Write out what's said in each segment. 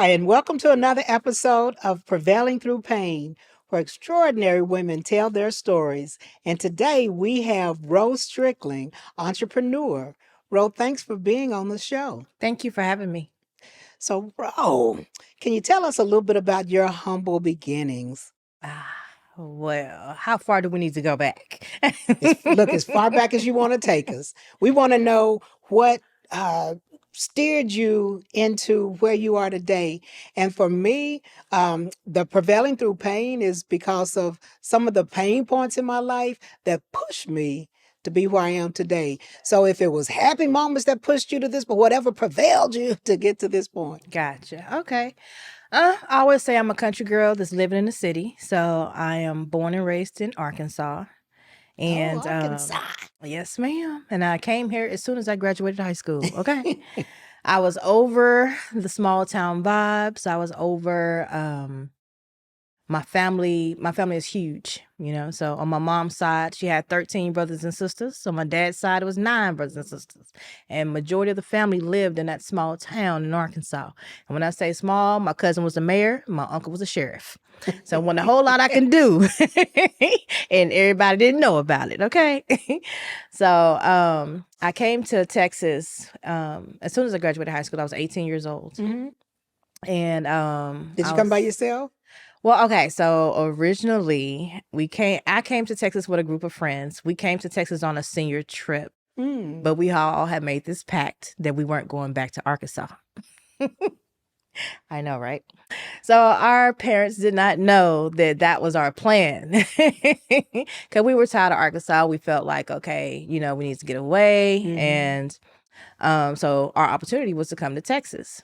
Hi, and welcome to another episode of Prevailing Through Pain, where extraordinary women tell their stories. And today we have Ro Strickland, entrepreneur. Ro, thanks for being on the show. Thank you for having me. So, Ro, can you tell us a little bit about your humble beginnings? Well, how far do we need to go back? Look, as far back as you want to take us. We want to know what steered you into where you are today. And for me, the prevailing through pain is because of some of the pain points in my life that pushed me to be where I am today. So if it was happy moments that pushed you to this, but whatever prevailed you to get to this point. Gotcha. Okay. I always say I'm a country girl that's living in the city. So I am born and raised in Arkansas. And Arkansas. Yes, ma'am. And I came here as soon as I graduated high school. Okay. I was over the small town vibes. I was over my family is huge, so on my mom's side she had 13 brothers and sisters. So my dad's side, it was 9 brothers and sisters, and majority of the family lived in that small town in Arkansas. And when I say small, my cousin was the mayor, my uncle was a sheriff. So when a whole lot I can do and everybody didn't know about it. Okay. So I came to Texas as soon as I graduated high school. I was 18 years old. Mm-hmm. And Did you come by yourself? Well, okay, so originally I came to Texas with a group of friends. We came to Texas on a senior trip, but we all had made this pact that we weren't going back to Arkansas. I know, right? So our parents did not know that that was our plan, because we were tired of Arkansas. We felt like, okay, we need to get away. And so our opportunity was to come to Texas.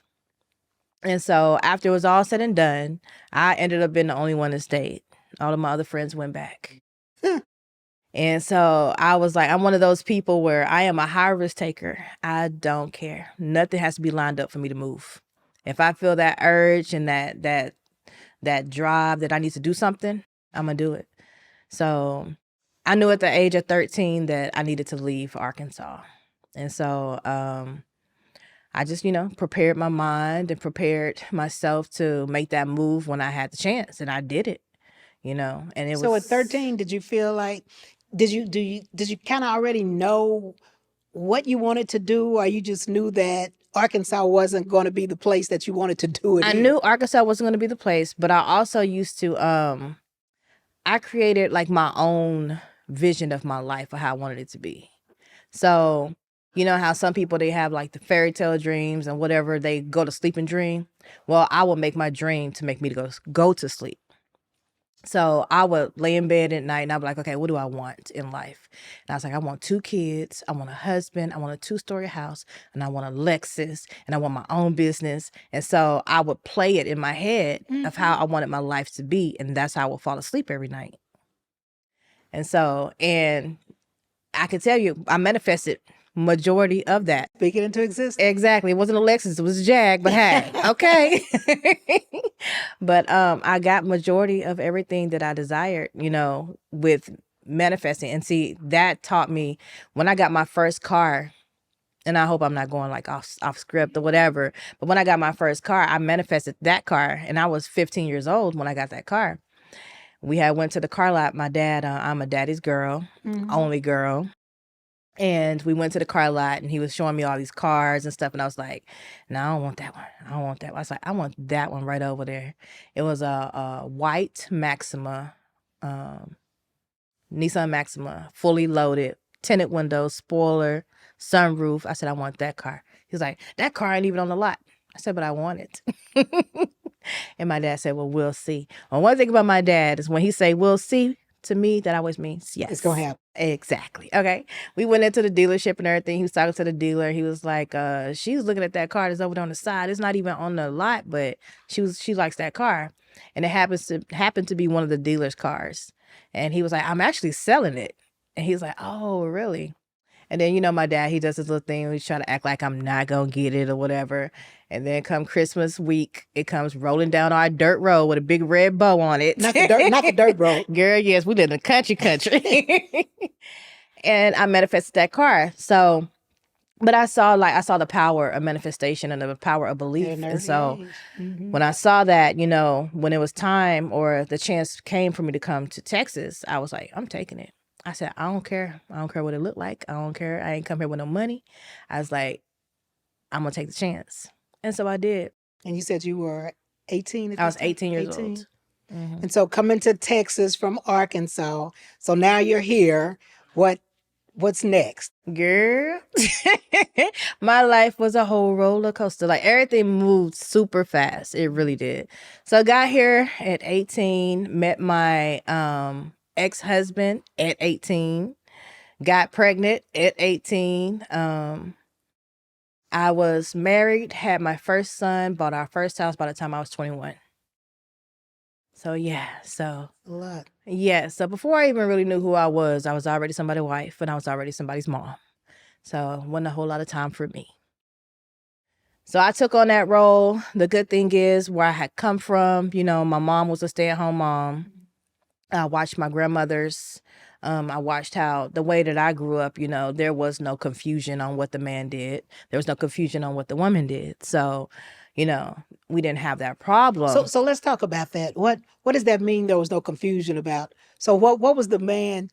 And so after it was all said and done, I ended up being the only one that stayed. All of my other friends went back. And so I was like, I'm one of those people where I am a high risk taker. I don't care. Nothing has to be lined up for me to move. If I feel that urge and that drive that I need to do something, I'm going to do it. So I knew at the age of 13 that I needed to leave Arkansas. And so I just, prepared my mind and prepared myself to make that move when I had the chance, and I did it, and it So was. at 13, did you feel like, did you kind of already know what you wanted to do, or you just knew that Arkansas wasn't going to be the place that you wanted to do it I in? knew Arkansas wasn't going to be the place, but I also used to, I created like my own vision of my life of how I wanted it to be. So, you know how some people, they have like the fairy tale dreams and whatever, they go to sleep and dream. Well, I will make my dream to make me to go to sleep. So I would lay in bed at night and I'd be like, okay, what do I want in life? And I was like, I want 2 kids, I want a husband, I want a 2-story house, and I want a Lexus, and I want my own business. And so I would play it in my head of how I wanted my life to be. And that's how I would fall asleep every night. And I can tell you, I manifested majority of that. Speak it into existence. Exactly. It wasn't a Lexus, it was a Jag, but hey, okay. But I got majority of everything that I desired, with manifesting. And see, that taught me when I got my first car, and I hope I'm not going like off script or whatever, but when I got my first car, I manifested that car, and I was 15 years old when I got that car. We had went to the car lot. My dad, I'm a daddy's girl, only girl. And we went to the car lot and he was showing me all these cars and stuff. And I was like, no, I don't want that one. I don't want that one. I was like, I want that one right over there. It was a white Maxima, Nissan Maxima, fully loaded, tinted windows, spoiler, sunroof. I said, I want that car. He's like, that car ain't even on the lot. I said, but I want it. And my dad said, well, we'll see. Well, one thing about my dad is when he say, we'll see, to me, that always means yes. It's going to happen. Exactly. Okay. We went into the dealership and everything. He was talking to the dealer. He was like, she's looking at that car that's over there on the side. It's not even on the lot, but she likes that car. And it happened to be one of the dealer's cars. And he was like, I'm actually selling it. And he's like, oh, really? And then, my dad, he does this little thing. He's trying to act like I'm not going to get it or whatever. And then come Christmas week, it comes rolling down our dirt road with a big red bow on it. Not the dirt road. Girl, yes, we live in the country. And I manifested that car. So But I saw the power of manifestation and the power of At belief. an And early so age. Mhm. when I saw that, you know, when it was time or the chance came for me to come to Texas, I was like, I'm taking it. I said, I don't care. I don't care what it looked like. I don't care. I ain't come here with no money. I was like, I'm going to take the chance. And so I did. And you said you were 18 at I this was time? 18 years old. And so coming to Texas from Arkansas, so now you're here. What's next? Girl, my life was a whole roller coaster. Like everything moved super fast. It really did. So I got here at 18, met my ex-husband at 18, got pregnant at 18. I was married, had my first son, bought our first house by the time I was 21. So yeah, A lot. yeah. So before I even really knew who I was already somebody's wife and I was already somebody's mom. So it wasn't a whole lot of time for me. So I took on that role. The good thing is where I had come from, you know, my mom was a stay-at-home mom. I watched my grandmothers. I watched how the way that I grew up, you know, there was no confusion on what the man did. There was no confusion on what the woman did. So, you know, we didn't have that problem. So let's talk about that. What does that mean? There was no confusion about. So what was the man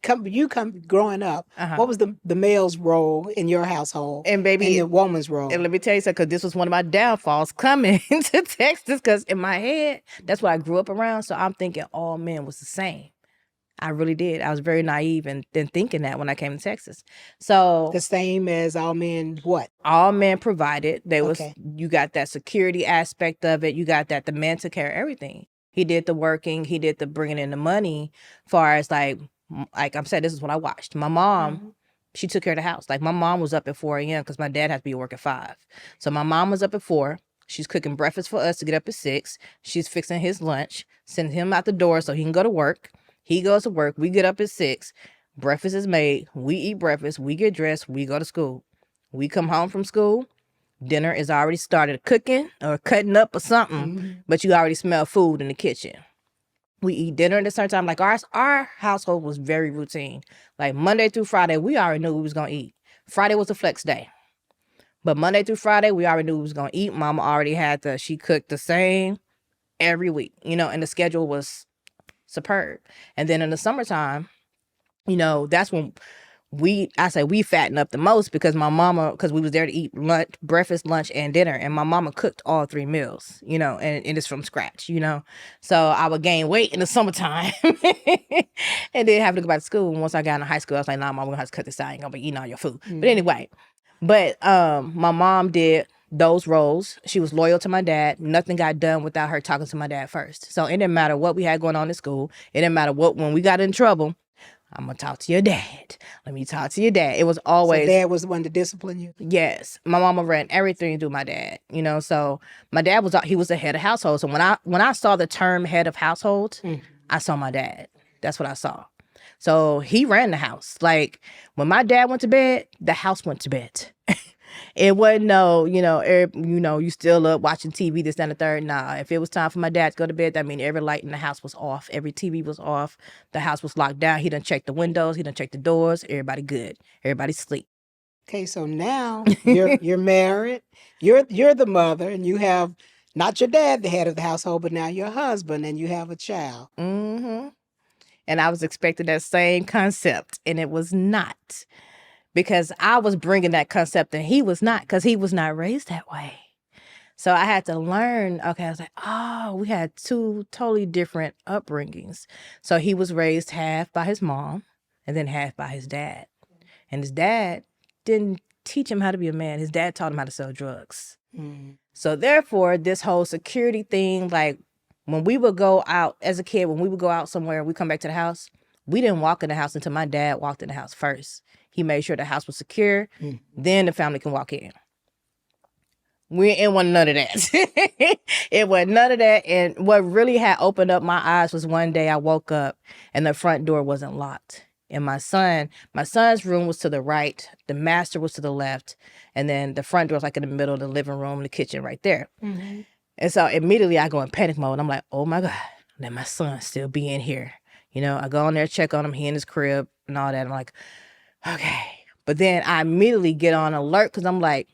growing up? What was the male's role in your household? And baby, and the woman's role? And let me tell you something, because this was one of my downfalls coming to Texas, because in my head, that's what I grew up around. So I'm thinking all men was the same. I really did. I was very naive and then thinking that when I came to Texas. So The same as all men, what? all men provided. Okay. You got that security aspect of it. You got that the man took care of everything. He did the working. He did the bringing in the money. Far as like I'm saying, this is what I watched. My mom, she took care of the house. Like my mom was up at 4 a.m. because my dad had to be at work at 5. So my mom was up at 4. She's cooking breakfast for us to get up at 6. She's fixing his lunch, sending him out the door so he can go to work. He goes to work. We get up at 6. Breakfast is made. We eat breakfast. We get dressed. We go to school. We come home from school. Dinner is already started cooking or cutting up or something, but you already smell food in the kitchen. We eat dinner at a certain time. Like our household was very routine. Like Monday through Friday, we already knew we was going to eat. Friday was a flex day. But Monday through Friday, we already knew we was going to eat. Mama already she cooked the same every week, you know, and the schedule was superb. And then in the summertime, you know, that's when we fatten up the most, because because we was there to eat breakfast, lunch, and dinner. And my mama cooked all 3 meals, you know, and it's from scratch, you know. So I would gain weight in the summertime and then have to go back to school. And once I got into high school, I was like, nah, mom, we're gonna have to cut this out. I ain't gonna be eating all your food. But anyway, my mom did those roles. She was loyal to my dad. Nothing got done without her talking to my dad first. So it didn't matter what we had going on in school. It didn't matter when we got in trouble, I'm going to talk to your dad. Let me talk to your dad. It was always... So dad was the one to discipline you? Yes. My mama ran everything through my dad, you know. So my dad he was the head of household. So when I saw the term head of household, I saw my dad. That's what I saw. So he ran the house. Like when my dad went to bed, the house went to bed. It wasn't you still up watching TV, this, that, and the third. Nah, if it was time for my dad to go to bed, that means every light in the house was off. Every TV was off. The house was locked down. He done checked the windows. He done checked the doors. Everybody good. Everybody sleep. Okay, so now you're married. You're the mother, and you have not your dad, the head of the household, but now your husband, and you have a child. Mm-hmm. And I was expecting that same concept, and it was not. Because I was bringing that concept and he was not, because he was not raised that way. So I had to learn. Okay, I was like, oh, we had 2 totally different upbringings. So he was raised half by his mom and then half by his dad. And his dad didn't teach him how to be a man. His dad taught him how to sell drugs. So therefore, this whole security thing, like when we would go out as a kid, when we would go out somewhere and we come back to the house, we didn't walk in the house until my dad walked in the house first. He made sure the house was secure. Then the family can walk in. It wasn't none of that. It wasn't none of that. And what really had opened up my eyes was one day I woke up and the front door wasn't locked. And my son's room was to the right. The master was to the left. And then the front door was like in the middle of the living room, the kitchen right there. And so immediately I go in panic mode. I'm like, oh my God, let my son still be in here. You know, I go in there, check on him. He in his crib and all that. I'm like, okay. But then I immediately get on alert because I'm like,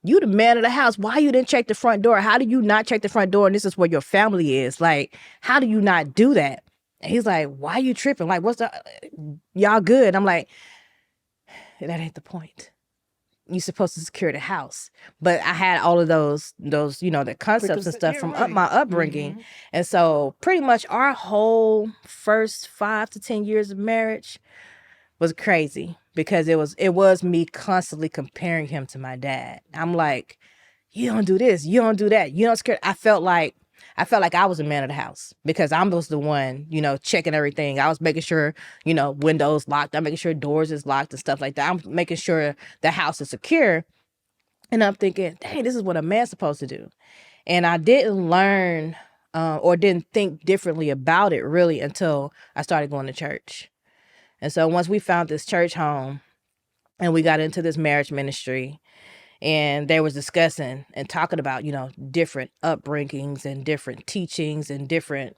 you the man of the house. Why you didn't check the front door? How do you not check the front door? And this is where your family is. Like, how do you not do that? And he's like, why you tripping? Like, what's the, y'all good? I'm like, that ain't the point. You're supposed to secure the house. But I had all of those, the concepts and stuff from my upbringing. And so pretty much our whole first 5 to 10 years of marriage was crazy because it was me constantly comparing him to my dad. I'm like, you don't do this, you don't do that, you don't scare. I felt like I was a man of the house because I was the one, checking everything. I was making sure, windows locked. I'm making sure doors is locked and stuff like that. I'm making sure the house is secure. And I'm thinking, dang, this is what a man's supposed to do. And I didn't learn or didn't think differently about it really until I started going to church. And so once we found this church home and we got into this marriage ministry, and they was discussing and talking about, different upbringings and different teachings and different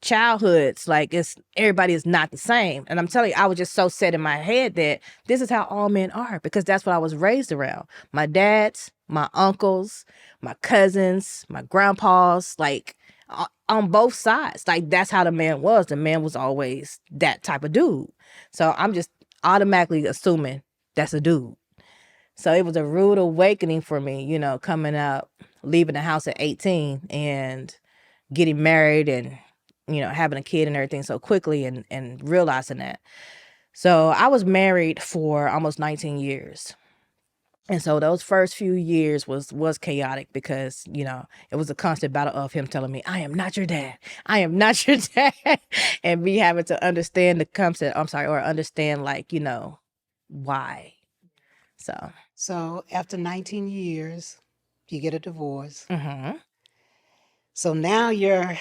childhoods. Like everybody is not the same. And I'm telling you, I was just so set in my head that this is how all men are because that's what I was raised around. My dads, my uncles, my cousins, my grandpas, like on both sides. Like that's how the man was. The man was always that type of dude. So I'm just automatically assuming that's a dude. So it was a rude awakening for me, coming up, leaving the house at 18 and getting married and, having a kid and everything so quickly and realizing that. So I was married for almost 19 years. And so those first few years was chaotic because, it was a constant battle of him telling me, I am not your dad. I am not your dad. And me having to understand the concept, or understand why. So after 19 years, you get a divorce. Mm-hmm. So now you're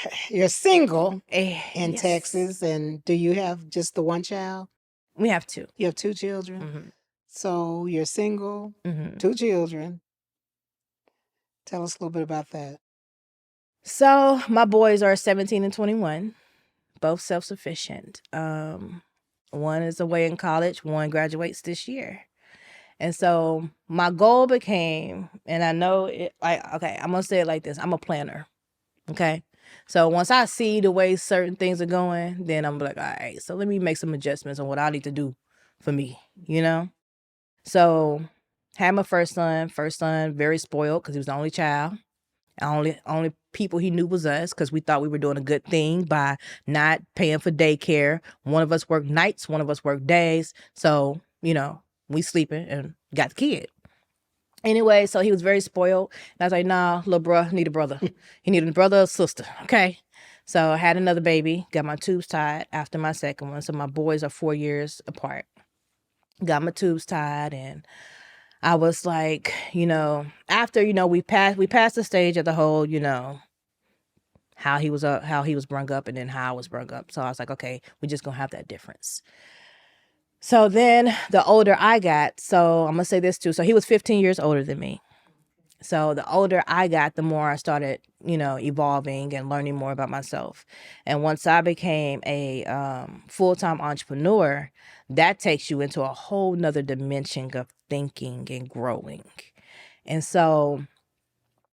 single in yes. Texas, and do you have just the one child? We have 2. You have 2 children. Mm-hmm. So you're single, 2 children. Tell us a little bit about that. So my boys are 17 and 21, both self-sufficient. One is away in college, one graduates this year. And so my goal became, and I know it, okay, I'm going to say it like this. I'm a planner. Okay. So once I see the way certain things are going, then I'm like, all right, so let me make some adjustments on what I need to do for me, So had my first son, very spoiled because he was the only child. Only people he knew was us because we thought we were doing a good thing by not paying for daycare. One of us worked nights, one of us worked days. So, we sleeping and got the kid. Anyway, so he was very spoiled. And I was like, nah, little bruh need a brother. He needed a brother or sister. Okay. So I had another baby, got my tubes tied after my second one. So my boys are 4 years apart. Got my tubes tied and I was like, after, we passed the stage of the whole, how he was brung up and then how I was brung up. So I was like, okay, we're just gonna have that difference. So then the older I got, so I'm gonna say this too. So he was 15 years older than me. So the older I got, the more I started, evolving and learning more about myself. And once I became a full-time entrepreneur, that takes you into a whole nother dimension of thinking and growing. And so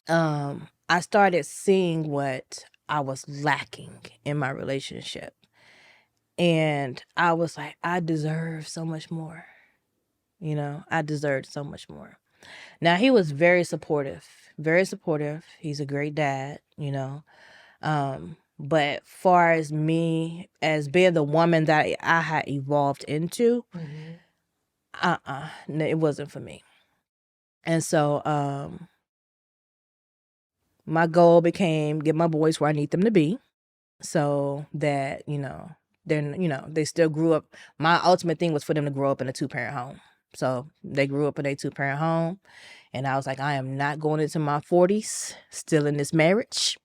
I started seeing what I was lacking in my relationship. And I was like, I deserve so much more. I deserved so much more. Now, he was very supportive, very supportive. He's a great dad, But far as me, as being the woman that I had evolved into, no, it wasn't for me. And so my goal became get my boys where I need them to be so that, they still grew up. My ultimate thing was for them to grow up in a 2-parent home. So they grew up in a 2-parent home. And I was like, I am not going into my 40s still in this marriage.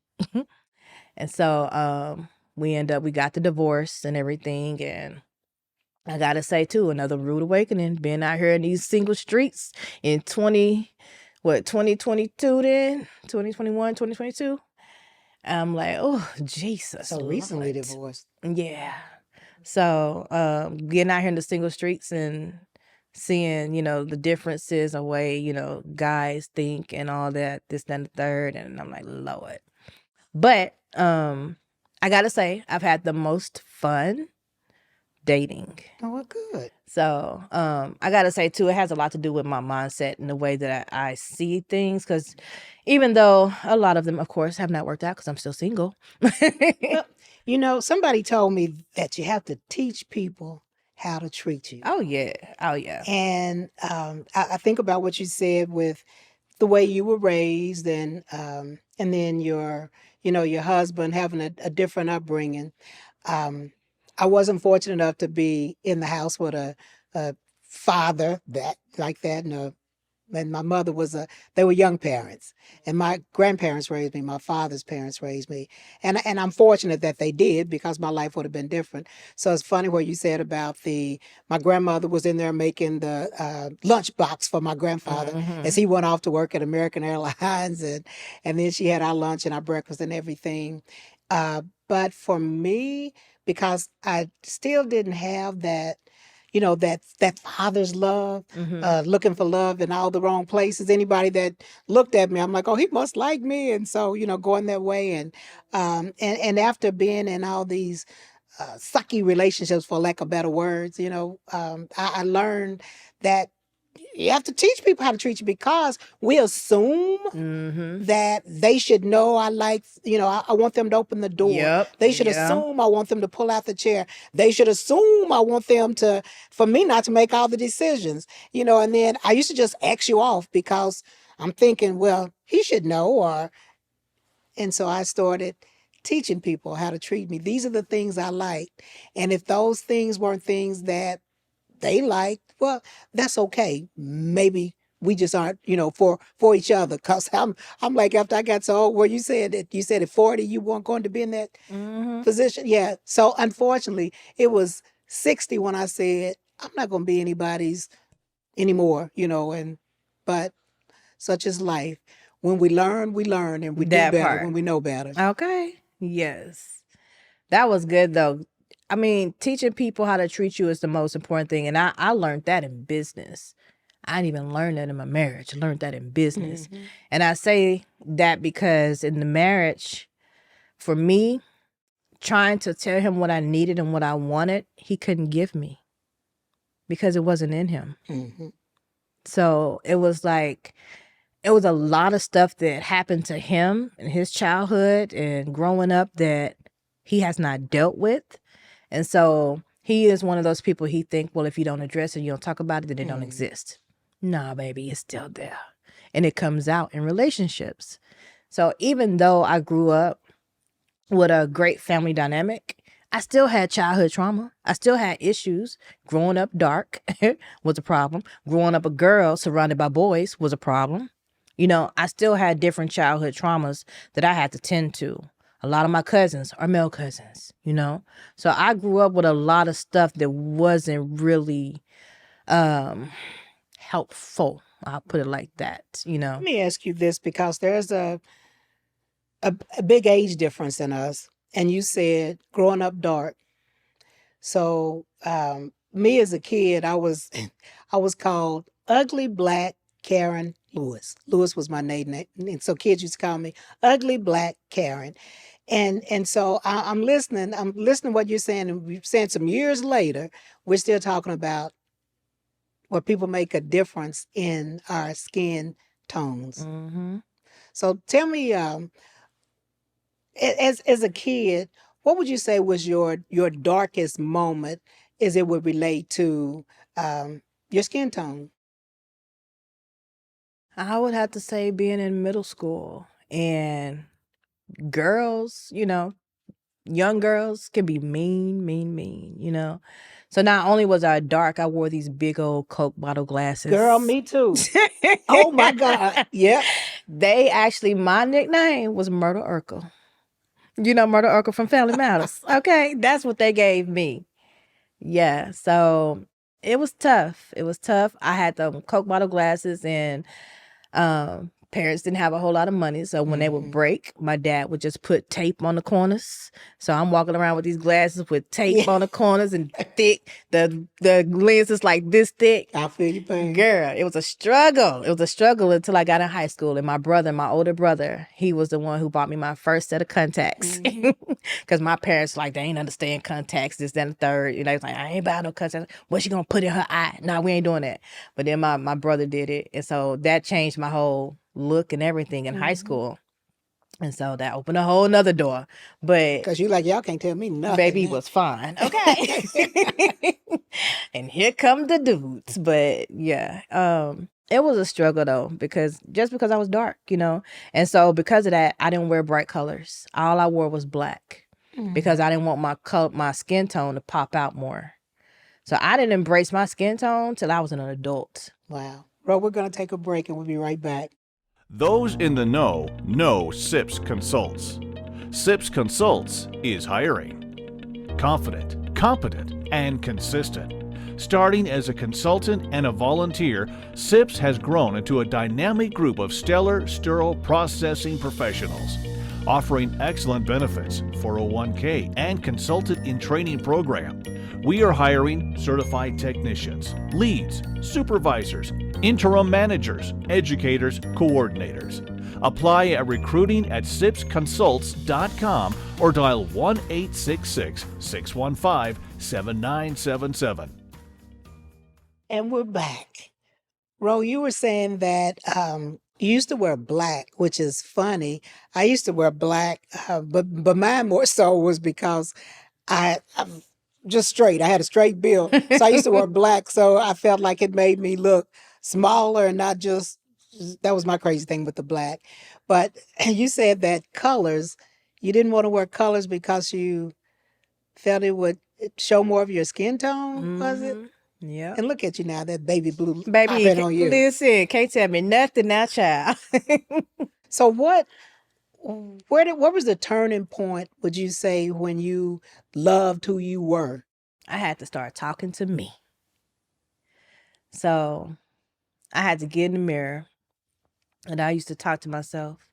And so we got the divorce and everything. And I got to say, too, another rude awakening, being out here in these single streets in 2022 then, 2021, 2022. I'm like, oh, Jesus. So recently divorced. Yeah. So getting out here in the single streets and seeing, the differences of way, guys think and all that, this, that, and the third. And I'm like, Lord. But I gotta say, I've had the most fun dating. Oh, well, good. So I gotta say too, it has a lot to do with my mindset and the way that I see things. Because even though a lot of them, of course, have not worked out because I'm still single. Well, somebody told me that you have to teach people how to treat you. Oh yeah. And I think about what you said with the way you were raised, and then your husband having a different upbringing. I wasn't fortunate enough to be in the house with a father like that, and my mother they were young parents, and my grandparents raised me, my father's parents raised me, and I'm fortunate that they did, because my life would have been different. So it's funny what you said about my grandmother was in there making the lunch box for my grandfather as he went off to work at American Airlines, and then she had our lunch and our breakfast and everything. But for me, because I still didn't have that, that father's love, looking for love in all the wrong places. Anybody that looked at me, I'm like, oh, he must like me. And so, going that way. And after being in all these sucky relationships, for lack of better words, I learned that you have to teach people how to treat you, because we assume that they should know I want them to open the door. Yep. They should assume I want them to pull out the chair. They should assume I want them for me not to make all the decisions, and then I used to just X you off because I'm thinking, well, he should know, and so I started teaching people how to treat me. These are the things I like. And if those things weren't things that they liked, well, that's okay. Maybe we just aren't, for each other. Cause I'm like, after I got so old, where you said at 40 you weren't going to be in that position. Yeah. So unfortunately, it was 60 when I said I'm not going to be anybody's anymore. But such is life. When we learn, and we do That better part. when we know better. Okay. Yes. That was good though. I mean, teaching people how to treat you is the most important thing. And I learned that in business. I didn't even learn that in my marriage. I learned that in business. And I say that because in the marriage, for me, trying to tell him what I needed and what I wanted, he couldn't give me because it wasn't in him. So it was a lot of stuff that happened to him in his childhood and growing up that he has not dealt with. And so he is one of those people, he think, well, if you don't address it, you don't talk about it, then it don't exist. Nah, baby, it's still there. And it comes out in relationships. So even though I grew up with a great family dynamic, I still had childhood trauma. I still had issues. Growing up dark was a problem. Growing up a girl surrounded by boys was a problem. I still had different childhood traumas that I had to tend to. A lot of my cousins are male cousins, So I grew up with a lot of stuff that wasn't really helpful. I'll put it like that, Let me ask you this, because there's a big age difference in us. And you said growing up dark. So me as a kid, I was I was called Ugly Black Karen Lewis. Lewis was my name. And so kids used to call me Ugly Black Karen. And so I'm listening. I'm listening to what you're saying. And we're saying some years later, we're still talking about where people make a difference in our skin tones. So tell me, as a kid, what would you say was your darkest moment as it would relate to your skin tone? I would have to say being in middle school and girls, young girls can be mean. So not only was I dark, I wore these big old Coke bottle glasses. Girl, me too. Oh my God. Yep. My nickname was Myrtle Urkel. Myrtle Urkel from Family Matters. Okay, that's what they gave me. Yeah, so it was tough. I had the Coke bottle glasses and parents didn't have a whole lot of money. So when they would break, my dad would just put tape on the corners. So I'm walking around with these glasses with tape on the corners and thick. The lens is like this thick. I feel your pain. Girl, it was a struggle. It was a struggle until I got in high school. And my older brother, he was the one who bought me my first set of contacts. Because my parents, like, they ain't understand contacts, this, that, and the third. You know, it's like, I ain't buying no contacts. What's she going to put in her eye? No, we ain't doing that. But then my brother did it. And so that changed my whole look and everything in high school. And so that opened a whole nother door. But because you like, y'all can't tell me nothing. Baby was fine. Okay. And here come the dudes. But yeah, it was a struggle though, because I was dark, you know. And so because of that, I didn't wear bright colors. All I wore was black because I didn't want my skin tone to pop out more. So I didn't embrace my skin tone till I was an adult. Wow. Ro, we're going to take a break and we'll be right back. Those in the know SIPS Consults. SIPS Consults is hiring. Confident, competent, and consistent. Starting as a consultant and a volunteer, SIPS has grown into a dynamic group of stellar sterile processing professionals, offering excellent benefits, 401k, and consultant in training program. We are hiring certified technicians, leads, supervisors, interim managers, educators, coordinators. Apply at recruiting@sipsconsults.com or dial 1-866-615-7977. And we're back. Ro, you were saying that you used to wear black, which is funny. I used to wear black, but mine more so was because I'm just straight. I had a straight build. So I used to wear black, so I felt like it made me look smaller and not just, that was my crazy thing with the black. But you said that colors, you didn't want to wear colors because you felt it would show more of your skin tone, was it? Yeah. And look at you now, that baby blue Baby, popping on you. listen, can't tell me nothing now, child. So what was the turning point, would you say, when you loved who you were? I had to start talking to me. So I had to get in the mirror, and I used to talk to myself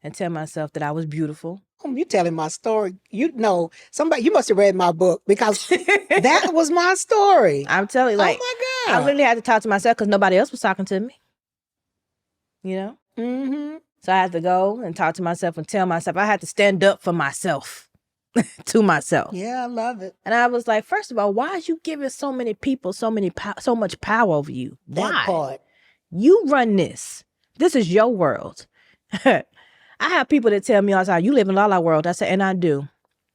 and tell myself that I was beautiful. You telling my story. You know, you must have read my book, because that was my story. I'm telling you, like, oh my God. I literally had to talk to myself because nobody else was talking to me. You know? Mm-hmm. So I had to go and talk to myself and tell myself. I had to stand up for myself, to myself. Yeah, I love it. And I was like, first of all, why is you giving so many people so much power over you? That Why? part. You run this. This is your world. I have people that tell me all the time, you live in La La world. I say, and I do.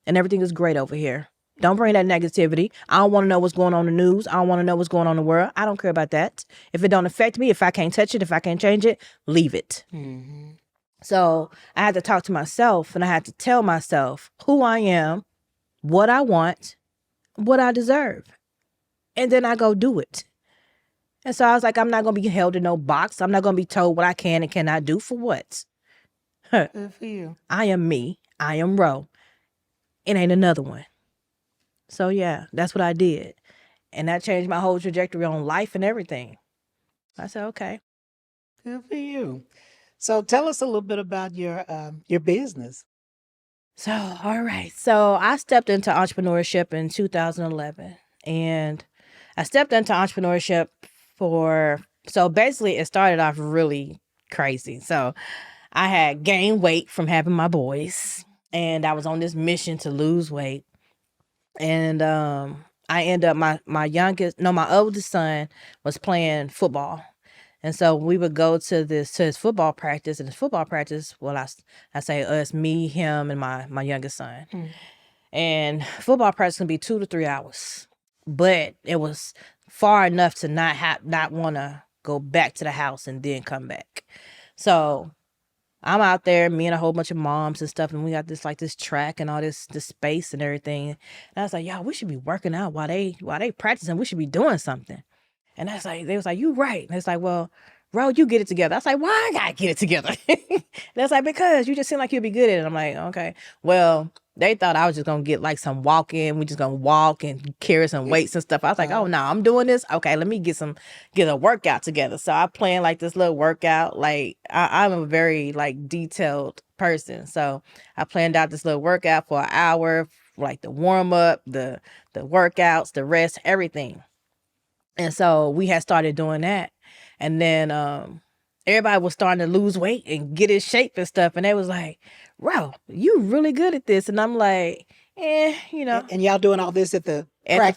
And everything is great over here. Don't bring that negativity. I don't want to know what's going on in the news. I don't want to know what's going on in the world. I don't care about that. If it don't affect me, if I can't touch it, if I can't change it, leave it. Mm-hmm. So I had to talk to myself, and I had to tell myself who I am, what I want, what I deserve. And then I go do it. And so I was like, I'm not going to be held in no box. I'm not going to be told what I can and cannot do. For what? Good for you. I am me. I am Ro. It ain't another one. So yeah, that's what I did. And that changed my whole trajectory on life and everything. I said, okay. Good for you. So tell us a little bit about your business. So, all right. So I stepped into entrepreneurship in 2011. And I stepped into entrepreneurship so basically it started off really crazy. So I had gained weight from having my boys, and I was on this mission to lose weight. And I ended up, my oldest son was playing football. And so we would go to his football practice, and his football practice, well, I say us, me, him, and my youngest son. Mm. And football practice can be 2 to 3 hours, but it was far enough to not want to go back to the house and then come back. So I'm out there, me and a whole bunch of moms and stuff, and we got this track and all this space and everything. And I was like, y'all, we should be working out while they practicing. We should be doing something. And I was like, they was like, you right. And it's like, well, Ro, you get it together. I was like, why I gotta get it together? And that's like, because you just seem like you'll be good at it. I'm like, okay. Well, they thought I was just gonna get like some walking. We just gonna walk and carry some weights and stuff. I was like, oh no, I'm doing this. Okay, let me get a workout together. So I planned like this little workout. Like I'm a very like detailed person. So I planned out this little workout for an hour, like the warm up, the workouts, the rest, everything. And so we had started doing that. And then everybody was starting to lose weight and get in shape and stuff. And they was like, Ro, you really good at this. And I'm like, you know. And y'all doing all this at the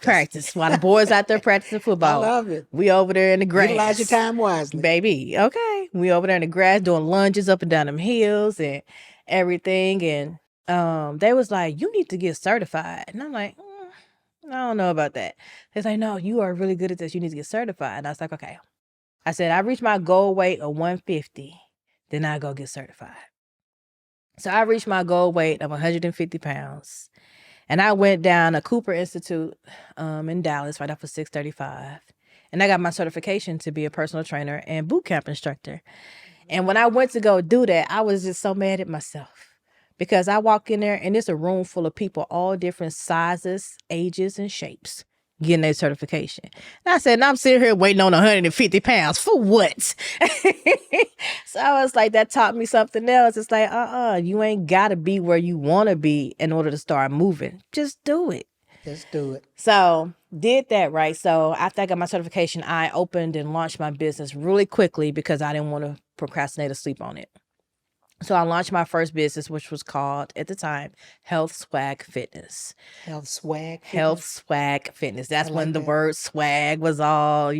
practice while the boys out there practicing football. I love it. We over there in the grass. Utilize your time wisely. Baby, okay. We over there in the grass doing lunges up and down them hills and everything. And they was like, you need to get certified. And I'm like, I don't know about that. They're like, no, you are really good at this. You need to get certified. And I was like, okay. I said, I reached my goal weight of 150. Then I go get certified. So I reached my goal weight of 150 pounds. And I went down a Cooper Institute in Dallas right off of 635. And I got my certification to be a personal trainer and boot camp instructor. And when I went to go do that, I was just so mad at myself. Because I walk in there and it's a room full of people, all different sizes, ages, and shapes, getting their certification. And I said, and I'm sitting here waiting on 150 pounds for what? So I was like, that taught me something else. It's like, you ain't got to be where you want to be in order to start moving. Just do it. Just do it. So did that, right? So after I got my certification, I opened and launched my business really quickly because I didn't want to procrastinate or sleep on it. So I launched my first business, which was called, at the time, Health Swag Fitness. Health Swag Fitness? Health Swag Fitness. That's when the word swag was all,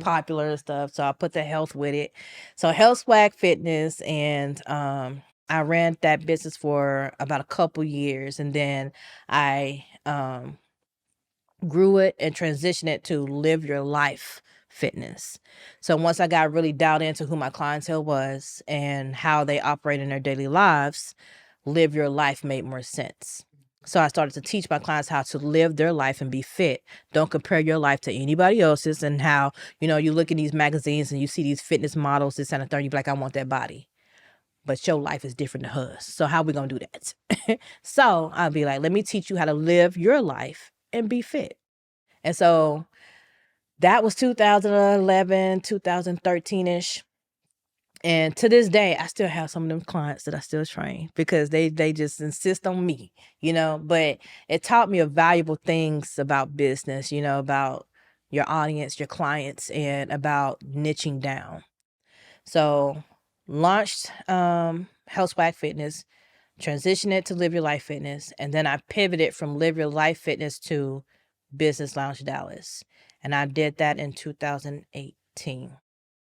popular and stuff. So I put the health with it. So Health Swag Fitness, and I ran that business for about a couple years. And then I grew it and transitioned it to Live Your Life Fitness. So once I got really dialed into who my clientele was and how they operate in their daily lives, Live Your Life made more sense. So I started to teach my clients how to live their life and be fit. Don't compare your life to anybody else's, and how, you look in these magazines and you see these fitness models, this and a third, you be like, I want that body. But your life is different than hers. So how we going to do that? So I'll be like, let me teach you how to live your life and be fit. And so that was 2011, 2013-ish. And to this day, I still have some of them clients that I still train because they just insist on me, But it taught me valuable things about business, about your audience, your clients, and about niching down. So launched Health Swag Fitness, transitioned it to Live Your Life Fitness, and then I pivoted from Live Your Life Fitness to Business Lounge Dallas. And I did that in 2018.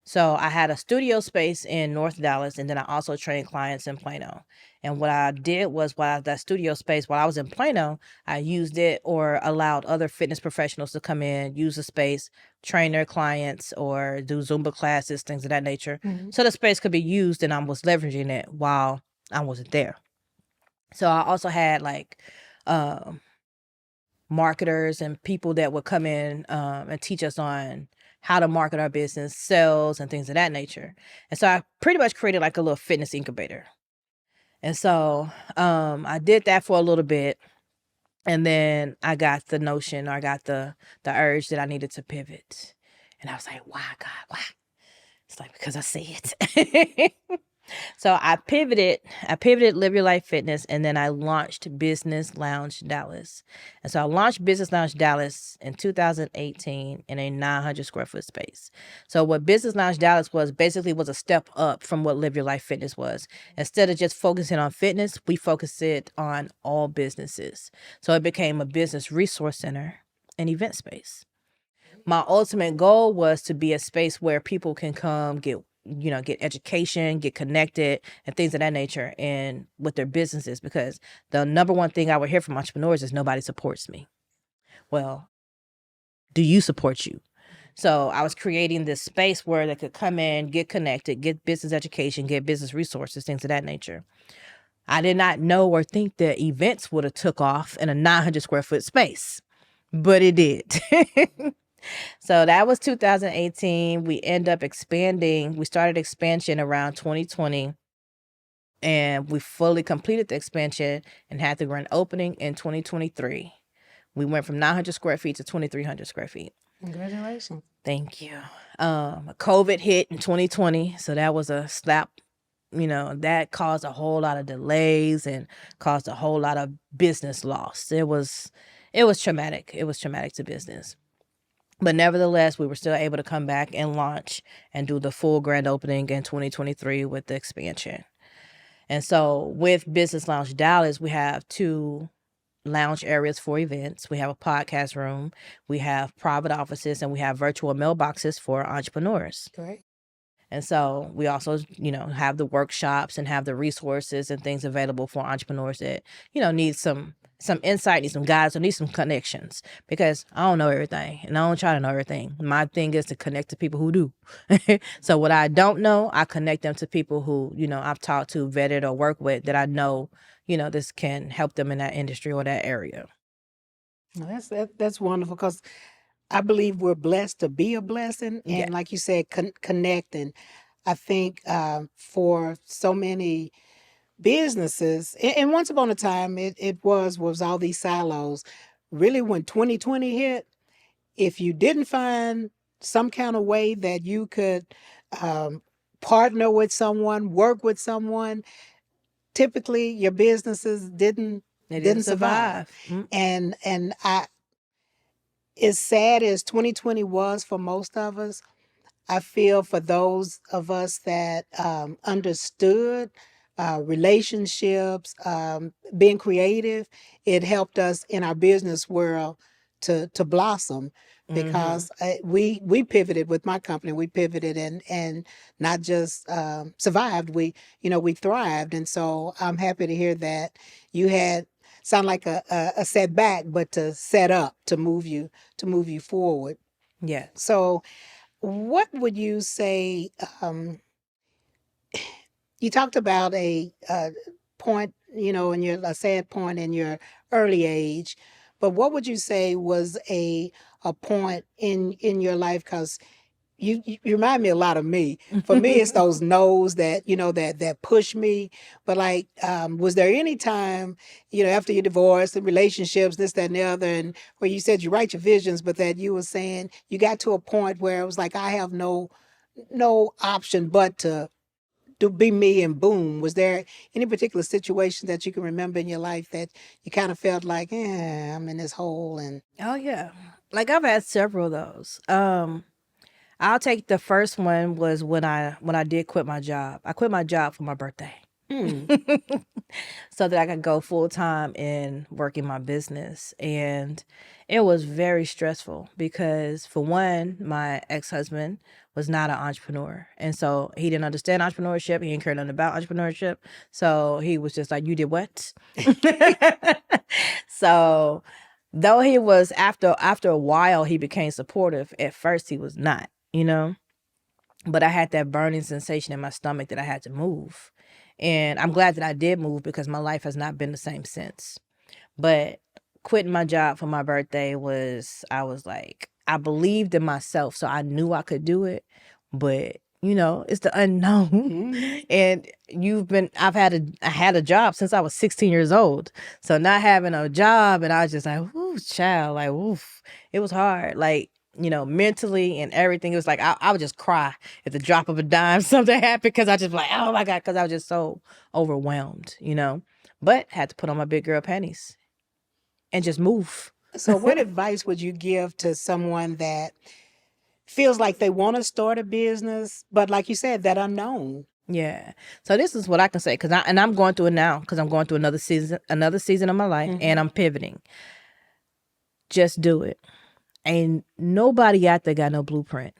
So I had a studio space in North Dallas, and then I also trained clients in Plano. And what I did was, that studio space, while I was in Plano, I used it or allowed other fitness professionals to come in, use the space, train their clients, or do Zumba classes, things of that nature. Mm-hmm. So the space could be used, and I was leveraging it while I wasn't there. So I also had marketers and people that would come in and teach us on how to market our business, sales, and things of that nature. And so I pretty much created like a little fitness incubator. And so I did that for a little bit. And then I got the notion, or I got the urge that I needed to pivot. And I was like, why, God, why? It's like, because I see it. So I pivoted Live Your Life Fitness, and then I launched Business Lounge Dallas. And so I launched Business Lounge Dallas in 2018 in a 900 square foot space. So what Business Lounge Dallas was a step up from what Live Your Life Fitness was. Instead of just focusing on fitness, we focused it on all businesses. So it became a business resource center and event space. My ultimate goal was to be a space where people can come get education, get connected, and things of that nature, and with their businesses, because the number one thing I would hear from entrepreneurs is nobody supports me. Well, do you support you? So I was creating this space where they could come in, get connected, get business education, get business resources, things of that nature. I did not know or think that events would have took off in a 900 square foot space, but it did. So that was 2018. We end up expanding. We started expansion around 2020, and we fully completed the expansion and had the grand opening in 2023. We went from 900 square feet to 2,300 square feet. Congratulations. Thank you. COVID hit in 2020, so that was a slap. That caused a whole lot of delays and caused a whole lot of business loss. It was traumatic. It was traumatic to business. But nevertheless, we were still able to come back and launch and do the full grand opening in 2023 with the expansion. And so with Business Lounge Dallas, we have 2 lounge areas for events. We have a podcast room, we have private offices, and we have virtual mailboxes for entrepreneurs. Great. And so we also, have the workshops and have the resources and things available for entrepreneurs that, need some insight, need some guidance, or need some connections, because I don't know everything and I don't try to know everything. My thing is to connect to people who do. So what I don't know, I connect them to people who, I've talked to, vetted, or worked with that I know, this can help them in that industry or that area. Well, that's wonderful, because I believe we're blessed to be a blessing. And Yeah. like you said, connecting. I think for so many businesses, and once upon a time, it was all these silos. Really, when 2020 hit, if you didn't find some kind of way that you could partner with someone, work with someone, typically your businesses didn't survive. Mm. And I, as sad as 2020 was for most of us, I feel for those of us that understood relationships, being creative, it helped us in our business world to blossom, because we pivoted with my company. We pivoted and not just survived. We thrived, and so I'm happy to hear that you had sound like a setback, but to set up to move you forward. Yeah. So, what would you say? You talked about a point, in a sad point in your early age, but what would you say was a point in your life? Because you remind me a lot of me. For me, it's those no's that that push me. But like, was there any time, after your divorce and relationships, this, that, and the other, and where you said you write your visions, but that you were saying you got to a point where it was like, I have no option but to be me, and boom? Was there any particular situation that you can remember in your life that you kind of felt like, I'm in this hole? And Oh yeah. Like I've had several of those. I'll take the first one was when I did quit my job. I quit my job for my birthday. So that I could go full time in working my business. And it was very stressful because, for one, my ex-husband was not an entrepreneur. And so he didn't understand entrepreneurship. He didn't care nothing about entrepreneurship. So he was just like, you did what? So though he was, after a while, he became supportive. At first he was not, but I had that burning sensation in my stomach that I had to move. And I'm glad that I did move, because my life has not been the same since. But quitting my job for my birthday I was like, I believed in myself, so I knew I could do it. But it's the unknown. And I had a job since I was 16 years old. So not having a job, and I was just like, ooh, child, like, oof. It was hard. Like, mentally and everything. It was like, I would just cry at the drop of a dime something happened, because I just like, oh my God, because I was just so overwhelmed, but had to put on my big girl panties and just move. so, what advice would you give to someone that feels like they want to start a business, but like you said, that unknown? Yeah. So this is what I can say, because I'm going through it now, because I'm going through another season of my life, and I'm pivoting. Just do it. Ain't nobody out there got no blueprint,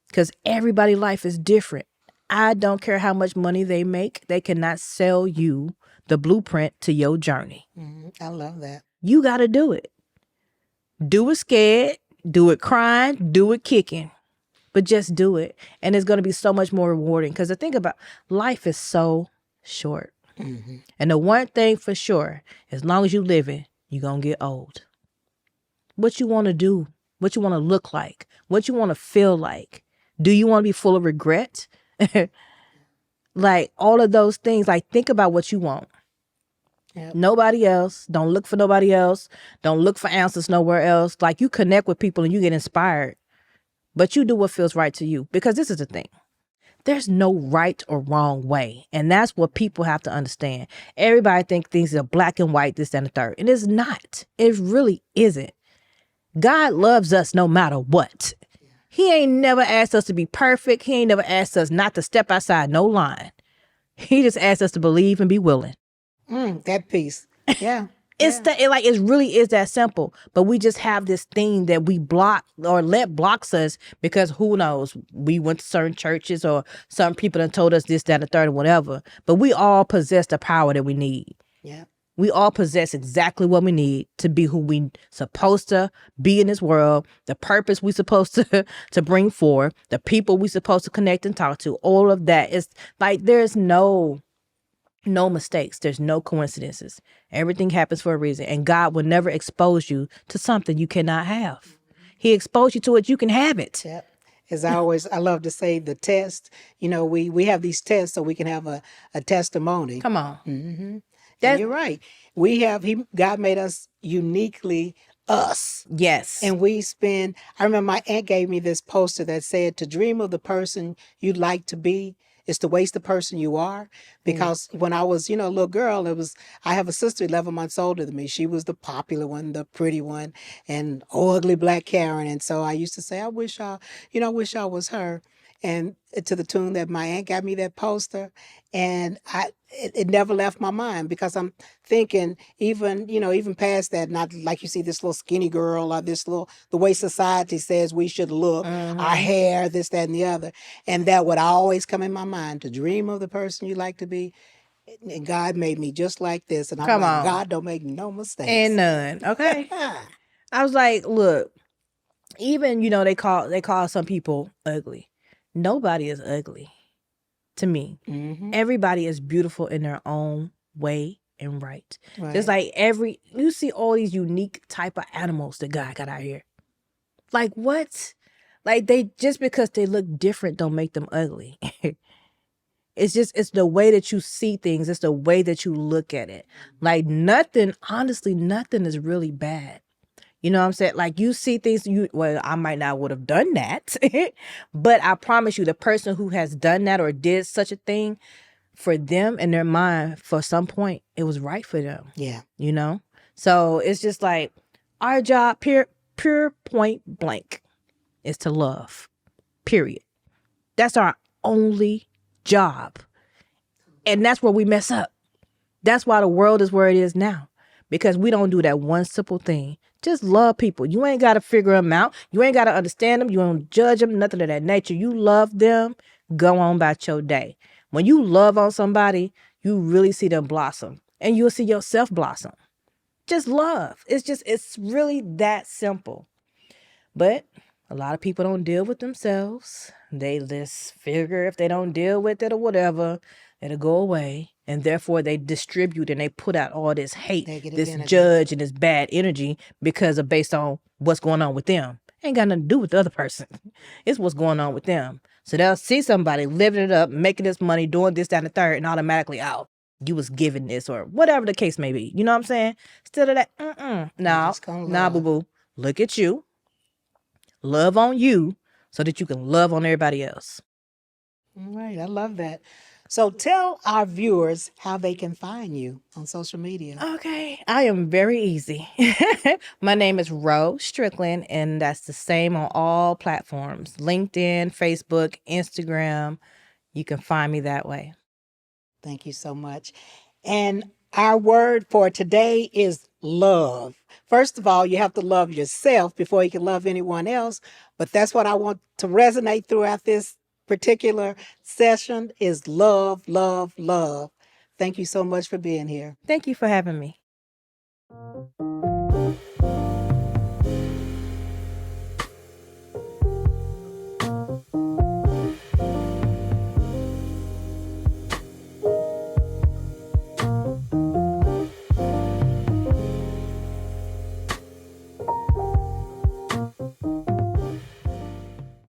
because everybody's life is different. I don't care how much money they make. They cannot sell you the blueprint to your journey. I love that. You got to do it. Do it scared. Do it crying. Do it kicking. But just do it. And it's going to be so much more rewarding, because the thing about life is so short. And the one thing for sure, as long as you living, you're going to get old. What you want to do? what you want to look like, what you want to feel like. Do you want to be full of regret? Like all of those things, like think about what you want. Yep. Nobody else. Don't look for nobody else. Don't look for answers nowhere else. Like you connect with people and you get inspired, but you do what feels right to you. Because this is the thing. There's no right or wrong way. And that's what people have to understand. Everybody thinks things are black and white, this and the third. And it's not. It really isn't. God loves us no matter what. He ain't never asked us to be perfect. He ain't never asked us not to step outside no line. He just asked us to believe and be willing. That piece. Yeah. It really is that simple. But we just have this thing that we block or let blocks us because who knows? We went to certain churches or some people have told us this, that, and the third, or whatever. But we all possess the power that we need. Yeah. We all possess exactly what we need to be who we supposed to be in this world, the purpose we supposed to bring forth, the people we supposed to connect and talk to. All of that is like there's no mistakes. There's no coincidences. Everything happens for a reason. And God will never expose you to something you cannot have. He exposed you to it, you can have it. Yep. As I love to say the test, we have these tests so we can have a testimony. Come on. Mm-hmm. And you're right. God made us uniquely us. Yes. And I remember my aunt gave me this poster that said, to dream of the person you'd like to be is to waste the person you are. Because when I was, a little girl, I have a sister 11 months older than me. She was the popular one, the pretty one, and ugly black Karen. And so I used to say, I wish I was her. And to the tune that my aunt got me that poster, and it never left my mind because I'm thinking even past that, not like you see this little skinny girl or the way society says we should look, our hair, this, that, and the other. And that would always come in my mind, to dream of the person you like to be. And God made me just like this. And I'm like, God don't make no mistakes. And none. Okay. I was like, look, even, they call some people ugly. Nobody is ugly to me. Mm-hmm. Everybody is beautiful in their own way and right. Just like you see all these unique type of animals that God got out here. Like what? Like just because they look different don't make them ugly. It's the way that you see things. It's the way that you look at it. Like honestly, nothing is really bad. You know what I'm saying? Like you see things, I might not would have done that, but I promise you the person who has done that or did such a thing, for them in their mind, for some point, it was right for them. Yeah. So it's just like our job, pure point blank, is to love, period. That's our only job. And that's where we mess up. That's why the world is where it is now. Because we don't do that one simple thing. Just love people. You ain't got to figure them out. You ain't got to understand them. You don't judge them, nothing of that nature. You love them, go on about your day. When you love on somebody, you really see them blossom. And you'll see yourself blossom. Just love. It's really that simple. But a lot of people don't deal with themselves. They just figure if they don't deal with it or whatever, it'll go away. And therefore they distribute and they put out all this hate, this judge and this bad energy based on what's going on with them. Ain't got nothing to do with the other person. It's what's going on with them. So they'll see somebody living it up, making this money, doing this, that, and the third, and automatically, you was given this or whatever the case may be. You know what I'm saying? Instead of that, nah, boo-boo. Look at you. Love on you so that you can love on everybody else. All right. I love that. So tell our viewers how they can find you on social media. Okay. I am very easy. My name is Ro Strickland, and that's the same on all platforms. LinkedIn, Facebook, Instagram. You can find me that way. Thank you so much. And our word for today is love. First of all, you have to love yourself before you can love anyone else. But that's what I want to resonate throughout this particular session is love, love, love. Thank you so much for being here. Thank you for having me.